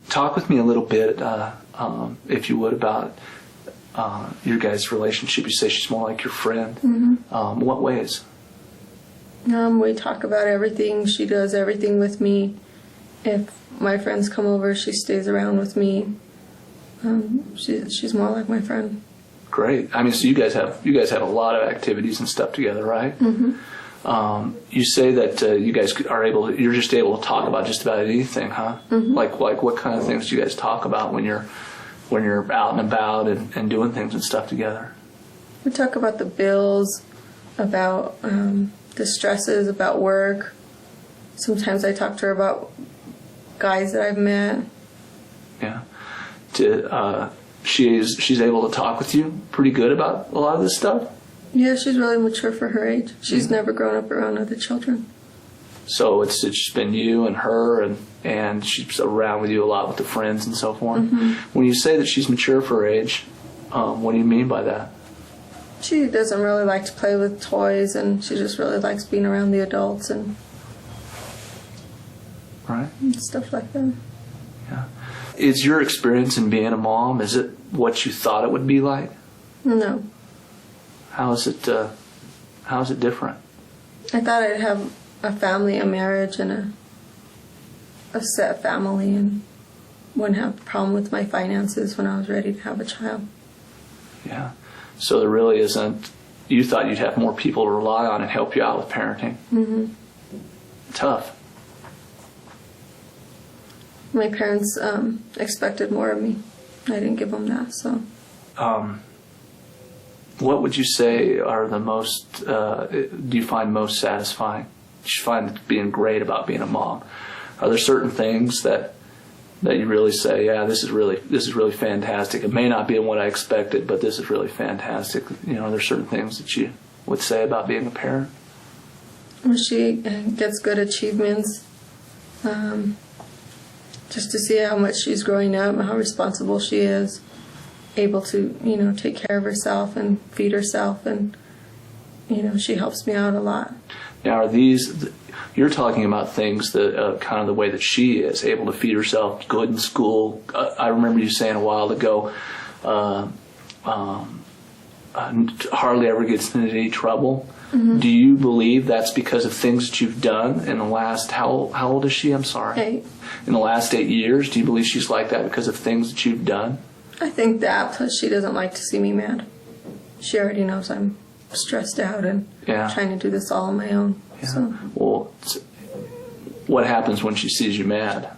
talk with me a little bit, if you would, about your guys' relationship. You say she's more like your friend. Mm-hmm. What ways? We talk about everything. She does everything with me. If my friends come over, she stays around with me. She's more like my friend. Great. I mean, so you guys have a lot of activities and stuff together, right? Mm-hmm. You say that you guys you're just able to talk about just about anything, huh? Mm-hmm. Like what kind of things do you guys talk about when you're out and about and doing things and stuff together? We talk about the bills, about the stresses, about work. Sometimes I talk to her about guys that I've met. Yeah. She's able to talk with you pretty good about a lot of this stuff? Yeah, she's really mature for her age. She's never grown up around other children. So it's just been you and her, and she's around with you a lot with the friends and so forth. Mm-hmm. When you say that she's mature for her age, what do you mean by that? She doesn't really like to play with toys, and she just really likes being around the adults and Right. stuff like that. Yeah. Is your experience in being a mom, is it what you thought it would be like? No. How is it different? I thought I'd have a family, a marriage, and a set family, and wouldn't have a problem with my finances when I was ready to have a child. Yeah. So there really isn't, you thought you'd have more people to rely on and help you out with parenting. Mm-hmm. Tough. My parents expected more of me. I didn't give them that, so. What would you say are the most, do you find most satisfying? Do you find being great about being a mom? Are there certain things that you really say, yeah, this is really fantastic. It may not be what I expected, but this is really fantastic. You know, are there certain things that you would say about being a parent? When she gets good achievements, just to see how much she's growing up, how responsible she is, able to, take care of herself and feed herself, and, she helps me out a lot. Now, are these, you're talking about things that kind of the way that she is, able to feed herself, good in school. I remember you saying a while ago, hardly ever gets into any trouble. Mm-hmm. Do you believe that's because of things that you've done in the last, how old is she? I'm sorry. 8. In the last 8 years, do you believe she's like that because of things that you've done? I think that, plus she doesn't like to see me mad. She already knows I'm stressed out and trying to do this all on my own. Yeah. So. Well, what happens when she sees you mad?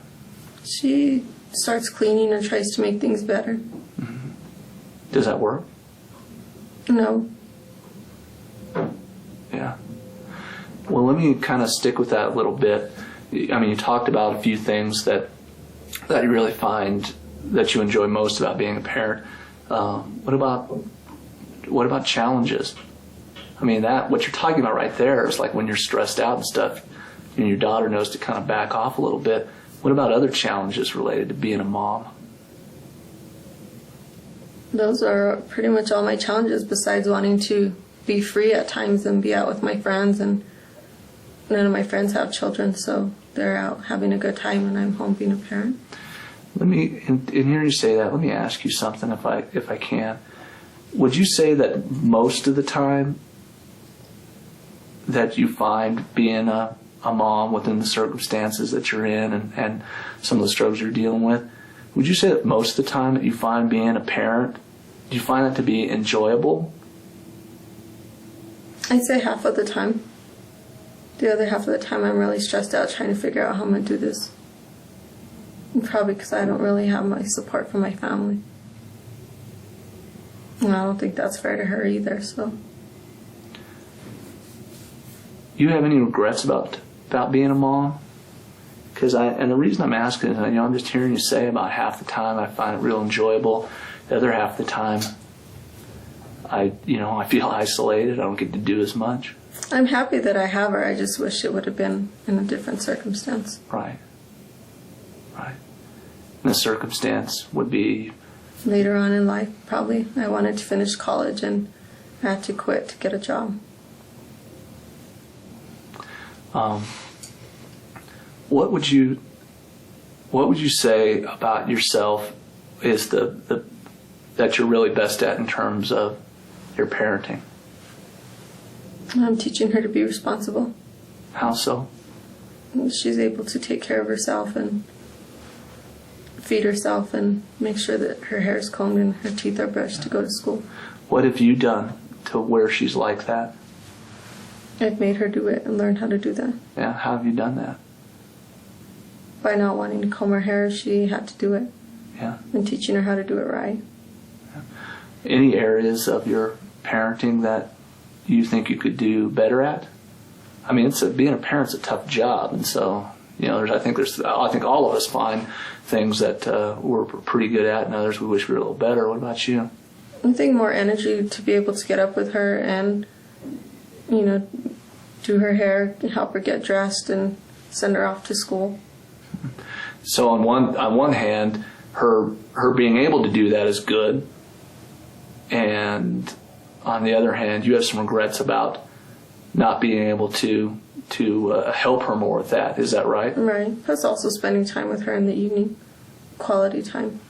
She starts cleaning and tries to make things better. Mm-hmm. Does that work? No. Yeah. Well, let me kind of stick with that a little bit. I mean, you talked about a few things that you really find that you enjoy most about being a parent. What about challenges? I mean, what you're talking about right there is like when you're stressed out and stuff, and your daughter knows to kind of back off a little bit. What about other challenges related to being a mom? Those are pretty much all my challenges, besides wanting to be free at times and be out with my friends, and none of my friends have children, so they're out having a good time and I'm home being a parent. In hearing you say that, let me ask you something if I can. Would you say that most of the time that you find being a mom within the circumstances that you're in and some of the struggles you're dealing with, would you say that most of the time that you find being a parent, do you find that to be enjoyable? I'd say half of the time. The other half of the time I'm really stressed out trying to figure out how I'm going to do this. And probably because I don't really have my support from my family. And I don't think that's fair to her either, so. You have any regrets about being a mom? And the reason I'm asking is, I'm just hearing you say about half the time I find it real enjoyable. The other half of the time, I feel isolated. I don't get to do as much. I'm happy that I have her. I just wish it would have been in a different circumstance. Right. And the circumstance would be? Later on in life, probably. I wanted to finish college and I had to quit to get a job. What would you What would you say about yourself is the that you're really best at in terms of your parenting? I'm teaching her to be responsible. How so? She's able to take care of herself and feed herself and make sure that her hair is combed and her teeth are brushed to go to school. What have you done to where she's like that? I've made her do it and learn how to do that. Yeah, how have you done that? By not wanting to comb her hair, she had to do it. Yeah. And teaching her how to do it right. Any areas of your parenting that you think you could do better at? I mean, being a parent's a tough job, and so I think all of us find things that we're pretty good at, and others we wish we were a little better. What about you? I think more energy to be able to get up with her and do her hair, help her get dressed, and send her off to school. So on one hand, her being able to do that is good, and on the other hand, you have some regrets about not being able to help her more with that. Is that right? Right. Plus also spending time with her in the evening, quality time.